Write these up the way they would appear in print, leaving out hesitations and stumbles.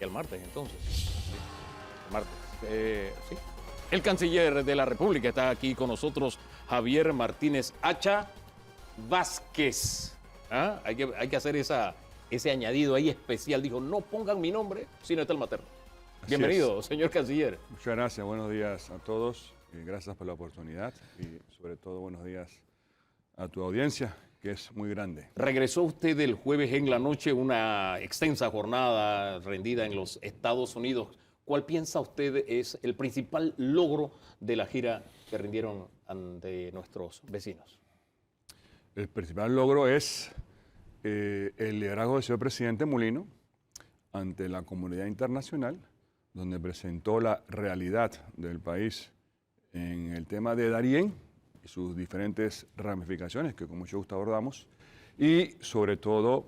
El martes, entonces. El martes. Sí. El canciller de la República está aquí con nosotros, Javier Martínez Hacha Vázquez. ¿Ah? Hay que hacer ese añadido ahí especial. Dijo, no pongan mi nombre si no está el materno. Bienvenido, señor canciller. Muchas gracias, buenos días a todos. Gracias por la oportunidad y sobre todo buenos días a tu audiencia, que es muy grande. Regresó usted el jueves en la noche, una extensa jornada rendida en los Estados Unidos. ¿Cuál piensa usted es el principal logro de la gira que rindieron ante nuestros vecinos? El principal logro es el liderazgo del señor presidente Mulino ante la comunidad internacional, donde presentó la realidad del país en el tema de Darién y sus diferentes ramificaciones que con mucho gusto abordamos, y sobre todo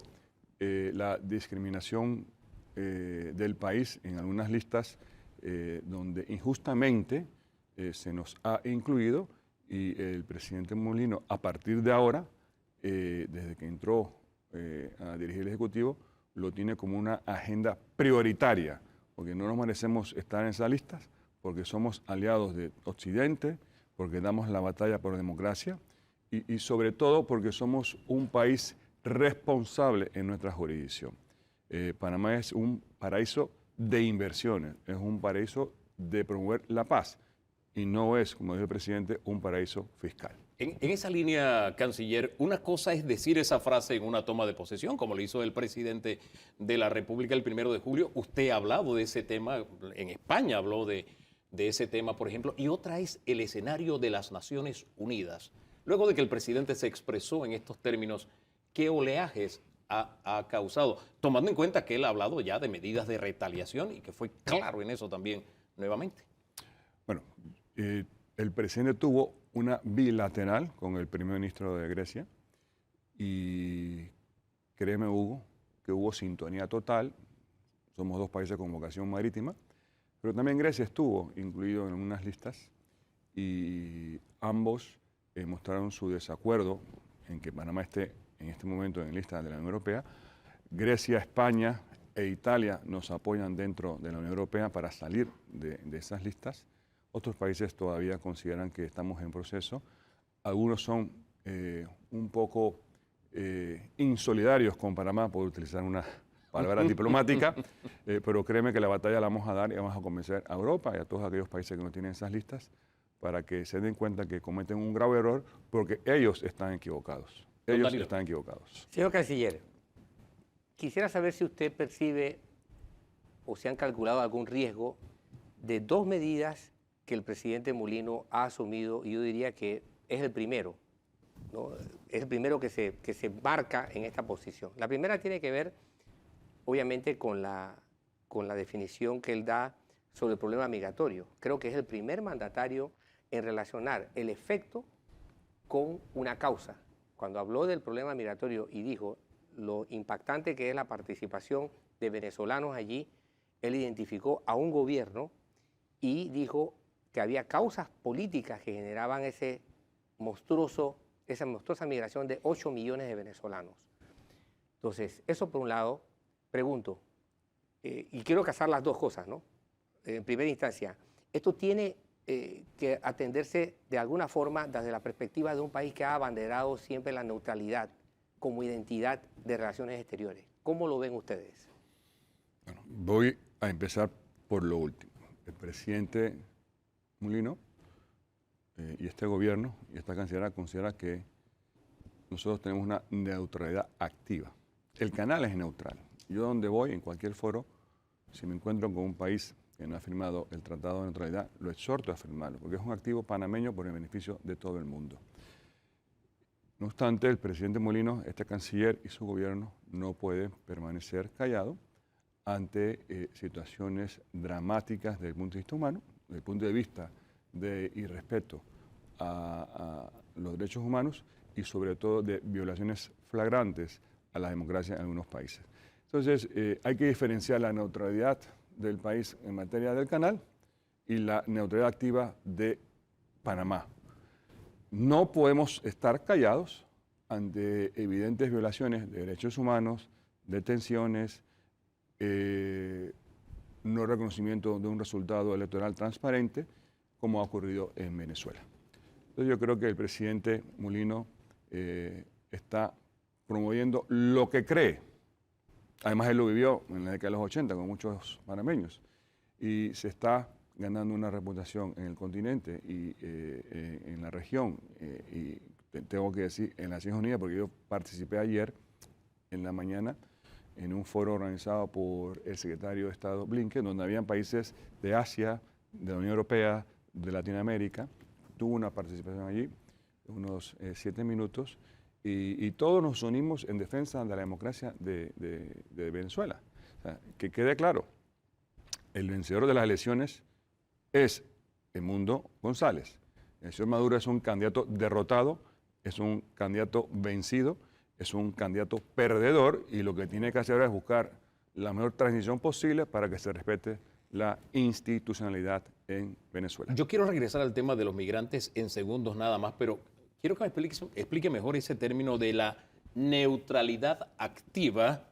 la discriminación del país en algunas listas donde injustamente se nos ha incluido, y el presidente Mulino a partir de ahora, desde que entró a dirigir el Ejecutivo, lo tiene como una agenda prioritaria, porque no nos merecemos estar en esas listas, porque somos aliados de Occidente, porque damos la batalla por la democracia y sobre todo porque somos un país responsable en nuestra jurisdicción. Panamá es un paraíso de inversiones, es un paraíso de promover la paz y no es, como dijo el presidente, un paraíso fiscal. En esa línea, canciller, una cosa es decir esa frase en una toma de posesión, como lo hizo el presidente de la República el 1 de julio. Usted ha hablado de ese tema, en España habló de ese tema, por ejemplo, y otra es el escenario de las Naciones Unidas. Luego de que el presidente se expresó en estos términos, ¿qué oleajes ha causado? Tomando en cuenta que él ha hablado ya de medidas de retaliación y que fue claro en eso también nuevamente. Bueno, el presidente tuvo una bilateral con el primer ministro de Grecia y créeme, Hugo, que hubo sintonía total. Somos dos países con vocación marítima, pero también Grecia estuvo incluido en unas listas y ambos mostraron su desacuerdo en que Panamá esté en este momento en lista de la Unión Europea. Grecia, España e Italia nos apoyan dentro de la Unión Europea para salir de esas listas. Otros países todavía consideran que estamos en proceso. Algunos son un poco insolidarios con Panamá, por utilizar una palabra diplomática, pero créeme que la batalla la vamos a dar y vamos a convencer a Europa y a todos aquellos países que no tienen esas listas para que se den cuenta que cometen un grave error porque ellos están equivocados. Ellos están equivocados. Señor canciller, quisiera saber si usted percibe o se han calculado algún riesgo de dos medidas que el presidente Mulino ha asumido, y yo diría que es el primero, ¿no? Es el primero que se marca en esta posición. La primera tiene que ver, obviamente, con la definición que él da sobre el problema migratorio. Creo que es el primer mandatario en relacionar el efecto con una causa. Cuando habló del problema migratorio y dijo lo impactante que es la participación de venezolanos allí, él identificó a un gobierno y dijo que había causas políticas que generaban esa monstruosa migración de 8 millones de venezolanos. Entonces, eso por un lado, pregunto, y quiero casar las dos cosas, ¿no? En primera instancia, esto tiene que atenderse de alguna forma desde la perspectiva de un país que ha abanderado siempre la neutralidad como identidad de relaciones exteriores. ¿Cómo lo ven ustedes? Bueno, voy a empezar por lo último. El presidente Mulino y este gobierno y esta canciller considera que nosotros tenemos una neutralidad activa. El canal es neutral. Yo donde voy, en cualquier foro, si me encuentro con un país que no ha firmado el Tratado de Neutralidad, lo exhorto a firmarlo, porque es un activo panameño por el beneficio de todo el mundo. No obstante, el presidente Mulino, este canciller y su gobierno no pueden permanecer callados ante situaciones dramáticas desde el punto de vista humano, desde el punto de vista de irrespeto a los derechos humanos y sobre todo de violaciones flagrantes a la democracia en algunos países. Entonces, hay que diferenciar la neutralidad del país en materia del canal y la neutralidad activa de Panamá. No podemos estar callados ante evidentes violaciones de derechos humanos, detenciones, no reconocimiento de un resultado electoral transparente, como ha ocurrido en Venezuela. Entonces yo creo que el presidente Mulino está promoviendo lo que cree. Además, él lo vivió en la década de los 80 con muchos panameños y se está ganando una reputación en el continente y en la región. Y tengo que decir, en las Naciones Unidas, porque yo participé ayer en la mañana en un foro organizado por el secretario de Estado Blinken, donde habían países de Asia, de la Unión Europea, de Latinoamérica. Tuvo una participación allí, unos 7 minutos, y todos nos unimos en defensa de la democracia de Venezuela. O sea, que quede claro, el vencedor de las elecciones es Edmundo González. El señor Maduro es un candidato derrotado, es un candidato vencido, es un candidato perdedor, y lo que tiene que hacer ahora es buscar la mejor transición posible para que se respete la institucionalidad en Venezuela. Yo quiero regresar al tema de los migrantes en segundos nada más, pero quiero que me explique mejor ese término de la neutralidad activa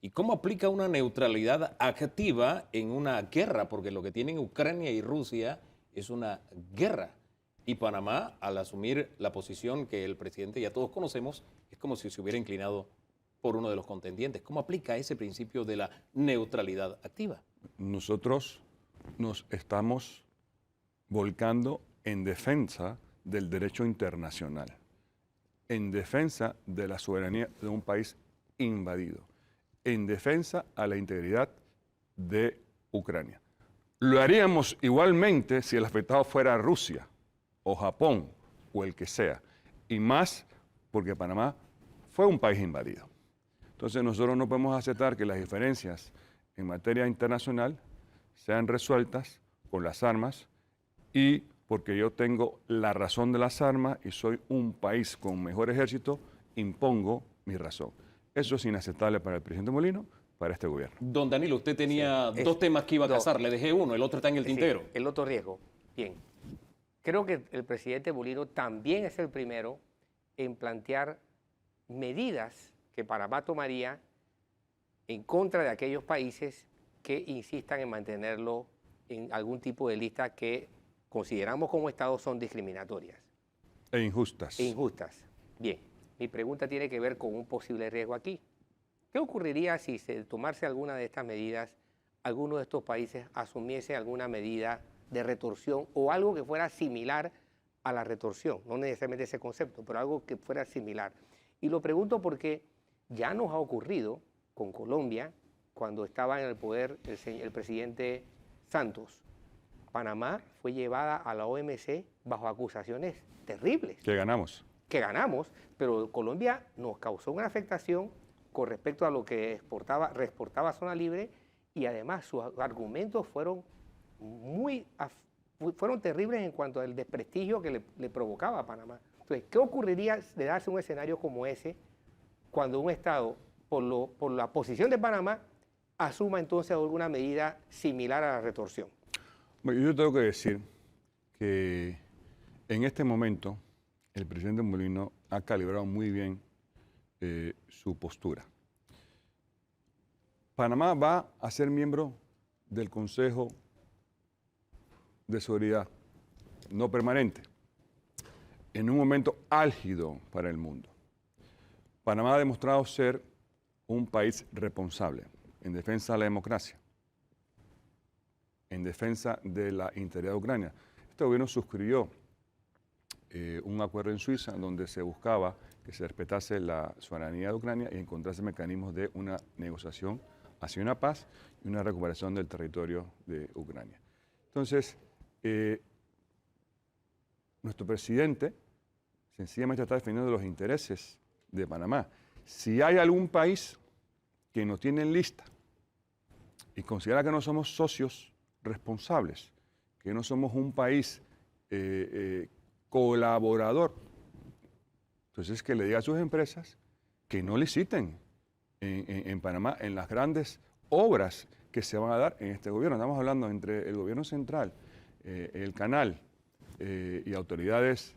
y cómo aplica una neutralidad activa en una guerra, porque lo que tienen Ucrania y Rusia es una guerra. Y Panamá, al asumir la posición que el presidente ya todos conocemos, es como si se hubiera inclinado por uno de los contendientes. ¿Cómo aplica ese principio de la neutralidad activa? Nosotros nos estamos volcando en defensa del derecho internacional, en defensa de la soberanía de un país invadido, en defensa a la integridad de Ucrania. Lo haríamos igualmente si el afectado fuera Rusia o Japón o el que sea, y más porque Panamá fue un país invadido. Entonces nosotros no podemos aceptar que las diferencias en materia internacional sean resueltas con las armas, y porque yo tengo la razón de las armas y soy un país con mejor ejército, impongo mi razón. Eso es inaceptable para el presidente Mulino, para este gobierno. Don Danilo, usted tenía dos temas que iba a casar, le dejé uno, el otro está en el tintero. Sí, el otro riesgo. Bien. Creo que el presidente Mulino también es el primero en plantear medidas que Panamá tomaría en contra de aquellos países que insistan en mantenerlo en algún tipo de lista que consideramos como Estado son discriminatorias. E injustas. E injustas. Bien, mi pregunta tiene que ver con un posible riesgo aquí. ¿Qué ocurriría si se tomase alguna de estas medidas, alguno de estos países asumiese alguna medida de retorsión o algo que fuera similar a la retorsión? No necesariamente ese concepto, pero algo que fuera similar. Y lo pregunto porque ya nos ha ocurrido con Colombia, cuando estaba en el poder el presidente Santos. Panamá fue llevada a la OMC bajo acusaciones terribles. Que ganamos. Que ganamos, pero Colombia nos causó una afectación con respecto a lo que reexportaba a zona libre, y además sus argumentos fueron terribles en cuanto al desprestigio que le provocaba a Panamá. Entonces, ¿qué ocurriría de darse un escenario como ese cuando un Estado, por la posición de Panamá, asuma entonces alguna medida similar a la retorsión? Bueno, yo tengo que decir que en este momento el presidente Mulino ha calibrado muy bien su postura. Panamá va a ser miembro del Consejo de Seguridad no permanente en un momento álgido para el mundo. Panamá ha demostrado ser un país responsable en defensa de la democracia, en defensa de la integridad de Ucrania. Este gobierno suscribió un acuerdo en Suiza donde se buscaba que se respetase la soberanía de Ucrania y encontrase mecanismos de una negociación hacia una paz y una recuperación del territorio de Ucrania. Entonces, nuestro presidente sencillamente está defendiendo los intereses de Panamá. Si hay algún país que nos tiene en lista y considera que no somos socios responsables, que no somos un país colaborador, entonces que le diga a sus empresas que no liciten en Panamá en las grandes obras que se van a dar en este gobierno. Estamos hablando entre el gobierno central, el canal y autoridades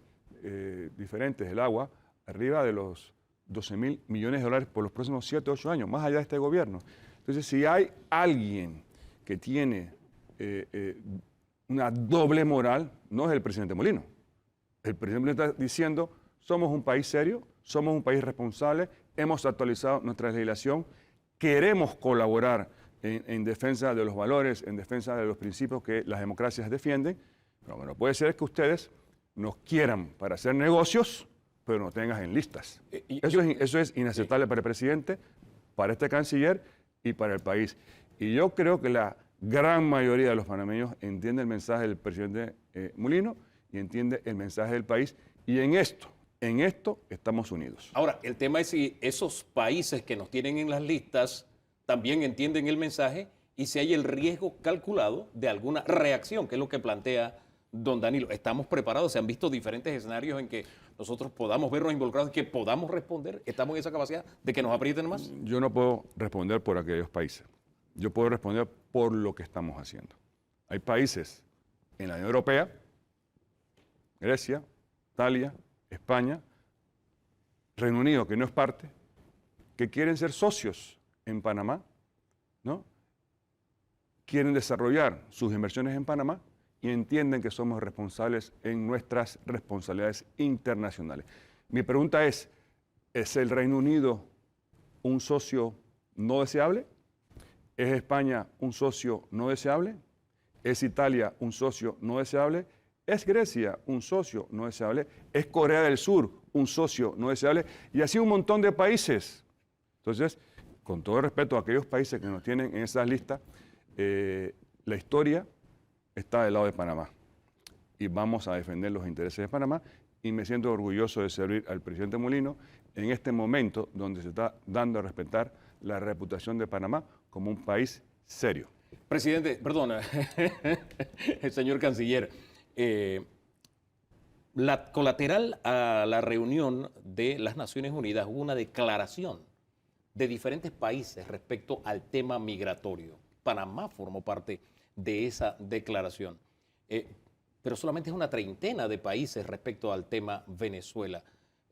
diferentes del agua, arriba de los 12.000 millones de dólares por los próximos 7 o 8 años, más allá de este gobierno. Entonces, si hay alguien que tiene una doble moral no es el presidente Molino. El presidente Molino está diciendo, somos un país serio, somos un país responsable, hemos actualizado nuestra legislación, queremos colaborar en defensa de los valores, en defensa de los principios que las democracias defienden, pero bueno, puede ser que ustedes nos quieran para hacer negocios, pero no tengan en listas. Eso es inaceptable para el presidente, para este canciller y para el país. Y yo creo que la gran mayoría de los panameños entiende el mensaje del presidente Molino y entiende el mensaje del país. Y en esto estamos unidos. Ahora, el tema es si esos países que nos tienen en las listas también entienden el mensaje y si hay el riesgo calculado de alguna reacción, que es lo que plantea don Danilo. ¿Estamos preparados? ¿Se han visto diferentes escenarios en que nosotros podamos vernos involucrados y que podamos responder? ¿Estamos en esa capacidad de que nos aprieten más? Yo no puedo responder por aquellos países. Yo puedo responder por lo que estamos haciendo. Hay países en la Unión Europea, Grecia, Italia, España, Reino Unido, que no es parte, que quieren ser socios en Panamá, ¿no? Quieren desarrollar sus inversiones en Panamá y entienden que somos responsables en nuestras responsabilidades internacionales. Mi pregunta ¿es el Reino Unido un socio no deseable? ¿Es España un socio no deseable? ¿Es Italia un socio no deseable? ¿Es Grecia un socio no deseable? ¿Es Corea del Sur un socio no deseable? Y así un montón de países. Entonces, con todo respeto a aquellos países que nos tienen en esas listas, la historia está del lado de Panamá. Y vamos a defender los intereses de Panamá. Y me siento orgulloso de servir al presidente Molino en este momento donde se está dando a respetar la reputación de Panamá como un país serio. Presidente, perdona, el señor canciller, la colateral a la reunión de las Naciones Unidas hubo una declaración de diferentes países respecto al tema migratorio. Panamá formó parte de esa declaración, pero solamente es una treintena de países respecto al tema Venezuela.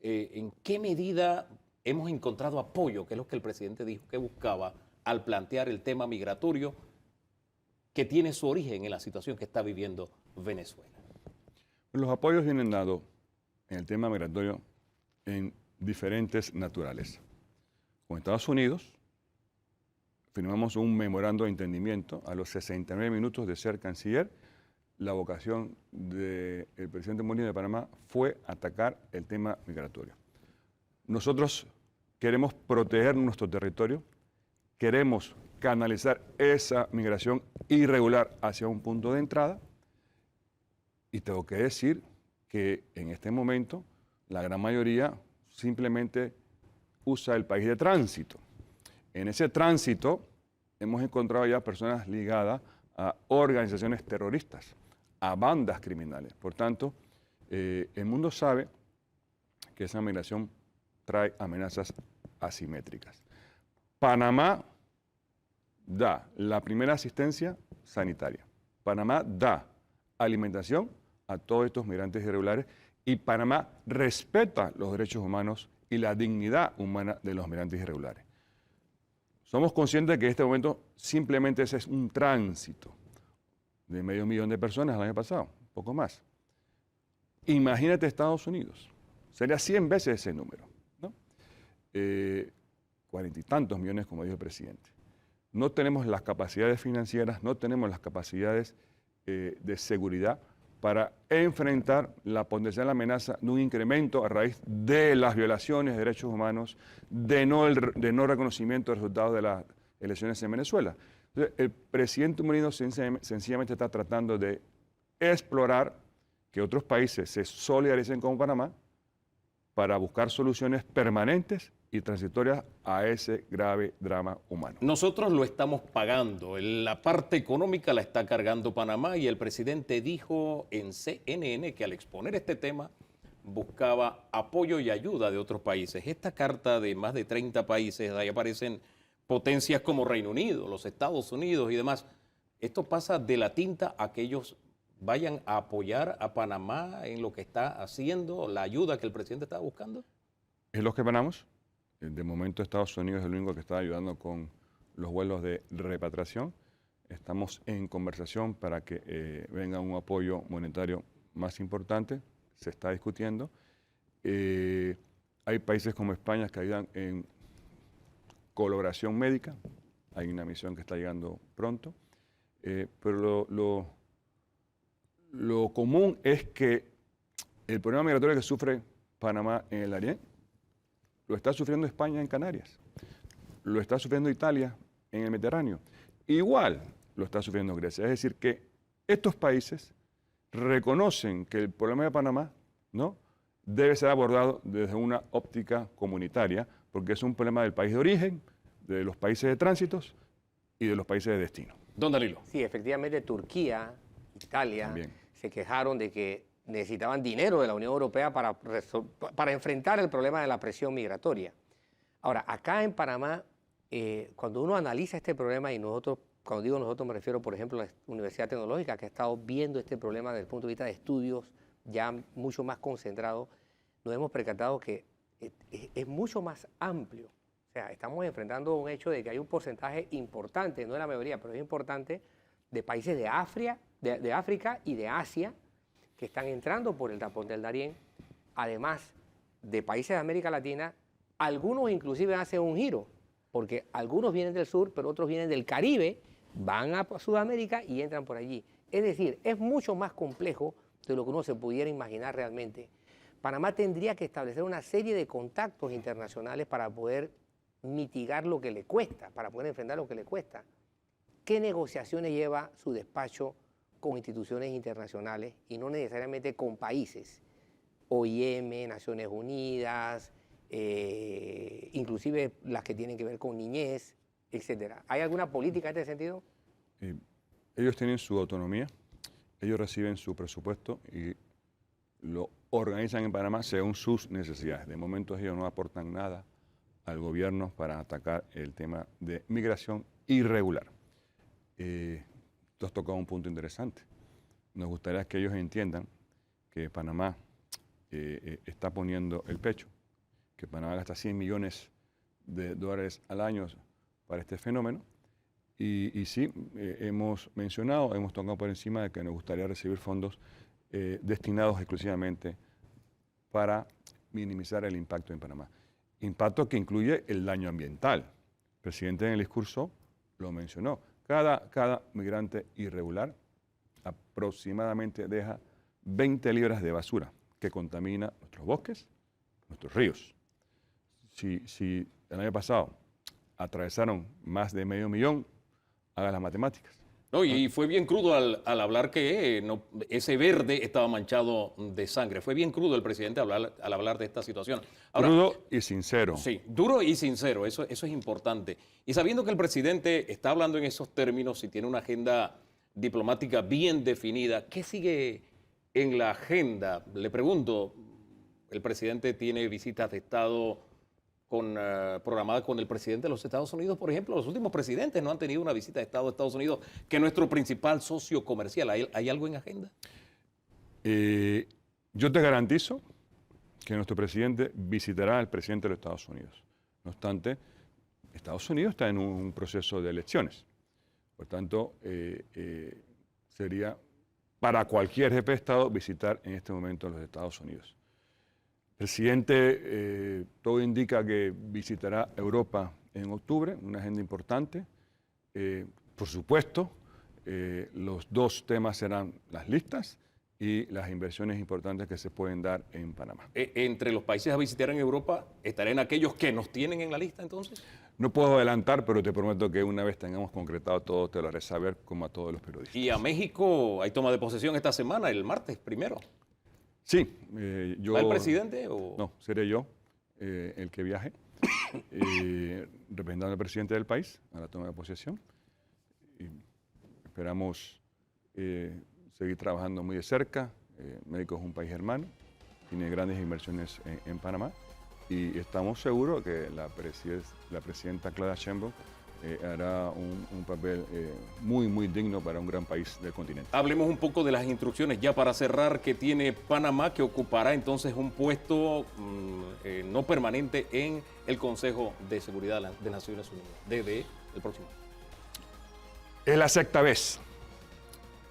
¿En qué medida hemos encontrado apoyo, que es lo que el presidente dijo que buscaba al plantear el tema migratorio que tiene su origen en la situación que está viviendo Venezuela? Los apoyos vienen dados en el tema migratorio en diferentes naturales. Con Estados Unidos firmamos un memorando de entendimiento a los 69 minutos de ser canciller. La vocación del presidente Molino de Panamá fue atacar el tema migratorio. Nosotros queremos proteger nuestro territorio, queremos canalizar esa migración irregular hacia un punto de entrada y tengo que decir que en este momento la gran mayoría simplemente usa el país de tránsito. En ese tránsito hemos encontrado ya personas ligadas a organizaciones terroristas, a bandas criminales. Por tanto, el mundo sabe que esa migración trae amenazas asimétricas. Panamá da la primera asistencia sanitaria. Panamá da alimentación a todos estos migrantes irregulares y Panamá respeta los derechos humanos y la dignidad humana de los migrantes irregulares. Somos conscientes de que en este momento simplemente ese es un tránsito de 500.000 de personas el año pasado, un poco más. Imagínate Estados Unidos, sería 100 veces ese número, ¿no? 40 y tantos millones, como dijo el presidente. No tenemos las capacidades financieras, no tenemos las capacidades de seguridad para enfrentar la potencial amenaza de un incremento a raíz de las violaciones de derechos humanos, de no reconocimiento de resultados de las elecciones en Venezuela. Entonces, el presidente Molino sencillamente está tratando de explorar que otros países se solidaricen con Panamá para buscar soluciones permanentes y transitorias a ese grave drama humano. Nosotros lo estamos pagando, la parte económica la está cargando Panamá y el presidente dijo en CNN que al exponer este tema buscaba apoyo y ayuda de otros países. Esta carta de más de 30 países, ahí aparecen potencias como Reino Unido, los Estados Unidos y demás. Esto pasa de la tinta a que ellos vayan a apoyar a Panamá en lo que está haciendo, la ayuda que el presidente está buscando. Es lo que esperamos. De momento Estados Unidos es el único que está ayudando con los vuelos de repatriación. Estamos en conversación para que venga un apoyo monetario más importante, se está discutiendo. Hay países como España que ayudan en colaboración médica, hay una misión que está llegando pronto, pero lo común es que el problema migratorio que sufre Panamá en el Darién lo está sufriendo España en Canarias, lo está sufriendo Italia en el Mediterráneo, igual lo está sufriendo Grecia. Es decir, que estos países reconocen que el problema de Panamá, ¿no?, debe ser abordado desde una óptica comunitaria, porque es un problema del país de origen, de los países de tránsitos y de los países de destino. Don Danilo. Sí, efectivamente Turquía, Italia, También se quejaron de que necesitaban dinero de la Unión Europea para enfrentar el problema de la presión migratoria. Ahora, acá en Panamá, cuando uno analiza este problema, y nosotros, cuando digo nosotros me refiero, por ejemplo, a la Universidad Tecnológica, que ha estado viendo este problema desde el punto de vista de estudios ya mucho más concentrados, nos hemos percatado que es mucho más amplio. O sea, estamos enfrentando un hecho de que hay un porcentaje importante, no es la mayoría, pero es importante, de países de África y de Asia que están entrando por el tapón del Darién, además de países de América Latina. Algunos inclusive hacen un giro, porque algunos vienen del sur, pero otros vienen del Caribe, van a Sudamérica y entran por allí. Es decir, es mucho más complejo de lo que uno se pudiera imaginar realmente. Panamá tendría que establecer una serie de contactos internacionales para poder mitigar lo que le cuesta, para poder enfrentar lo que le cuesta. ¿Qué negociaciones lleva su despacho con instituciones internacionales y no necesariamente con países? OIM, Naciones Unidas, inclusive las que tienen que ver con niñez, etcétera. ¿Hay alguna política en este sentido? Ellos tienen su autonomía, ellos reciben su presupuesto y lo organizan en Panamá según sus necesidades. De momento ellos no aportan nada al gobierno para atacar el tema de migración irregular. Tú has tocado un punto interesante. Nos gustaría que ellos entiendan que Panamá está poniendo el pecho, que Panamá gasta $100 millones al año para este fenómeno. Y sí, hemos mencionado, hemos tocado por encima de que nos gustaría recibir fondos destinados exclusivamente para minimizar el impacto en Panamá. Impacto que incluye el daño ambiental. El presidente en el discurso lo mencionó. Cada migrante irregular aproximadamente deja 20 libras de basura que contamina nuestros bosques, nuestros ríos. Si el año pasado atravesaron más de 500,000, haga las matemáticas. No, y fue bien crudo al hablar que ese verde estaba manchado de sangre. Fue bien crudo el presidente al hablar de esta situación. Ahora, crudo y sincero. Sí, duro y sincero, eso es importante. Y sabiendo que el presidente está hablando en esos términos y tiene una agenda diplomática bien definida, ¿qué sigue en la agenda? Le pregunto, el presidente tiene visitas de Estado programadas con el presidente de los Estados Unidos, por ejemplo. Los últimos presidentes no han tenido una visita de Estado a Estados Unidos, que es nuestro principal socio comercial. ¿Hay algo en agenda? Yo te garantizo que nuestro presidente visitará al presidente de los Estados Unidos. No obstante, Estados Unidos está en un proceso de elecciones. Por tanto, sería para cualquier jefe de Estado visitar en este momento los Estados Unidos. El presidente, todo indica que visitará Europa en octubre, una agenda importante. Por supuesto, los dos temas serán las listas y las inversiones importantes que se pueden dar en Panamá. Entre los países a visitar en Europa, ¿estarán aquellos que nos tienen en la lista entonces? No puedo adelantar, pero te prometo que una vez tengamos concretado todo, te lo haré saber, como a todos los periodistas. Y a México hay toma de posesión esta semana, el martes primero. Sí, yo... ¿Va el presidente o...? No, seré yo el que viaje, representando al presidente del país a la toma de posesión. Y esperamos seguir trabajando muy de cerca. México es un país hermano, tiene grandes inversiones en Panamá y estamos seguros que la presidenta Claudia Sheinbaum hará un papel muy digno para un gran país del continente. Hablemos un poco de las instrucciones ya para cerrar que tiene Panamá, que ocupará entonces un puesto no permanente en el Consejo de Seguridad de Naciones Unidas desde el próximo año. Es la sexta vez.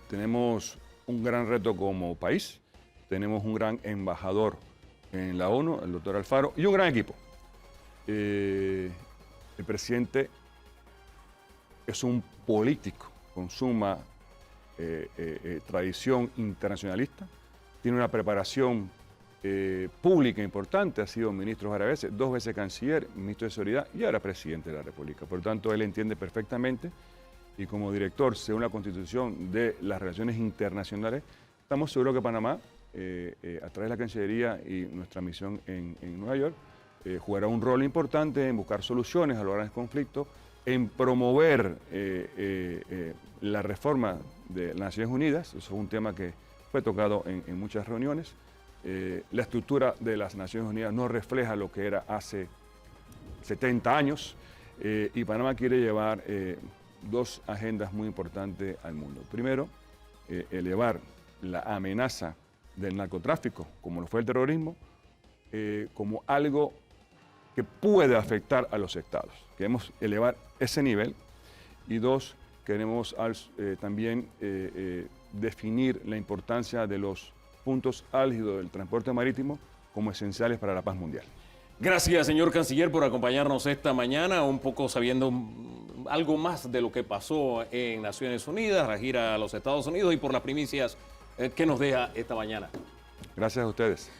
Tenemos un gran reto como país, tenemos un gran embajador en la ONU, el doctor Alfaro, y un gran equipo. El presidente es un político con suma tradición internacionalista, tiene una preparación pública importante, ha sido ministro varias veces, 2 veces canciller, ministro de Seguridad y ahora presidente de la República. Por lo tanto, él entiende perfectamente y como director, según la Constitución de las relaciones internacionales, estamos seguros que Panamá, a través de la Cancillería y nuestra misión en Nueva York, jugará un rol importante en buscar soluciones a los grandes conflictos, en promover la reforma de las Naciones Unidas. Eso es un tema que fue tocado en muchas reuniones. La estructura de las Naciones Unidas no refleja lo que era hace 70 años y Panamá quiere llevar 2 agendas muy importantes al mundo. Primero, elevar la amenaza del narcotráfico, como lo fue el terrorismo, como algo que puede afectar a los estados. Queremos elevar ese nivel. Y 2, queremos también definir la importancia de los puntos álgidos del transporte marítimo como esenciales para la paz mundial. Gracias, señor canciller, por acompañarnos esta mañana, un poco sabiendo algo más de lo que pasó en Naciones Unidas, la gira a los Estados Unidos y por las primicias que nos deja esta mañana. Gracias a ustedes.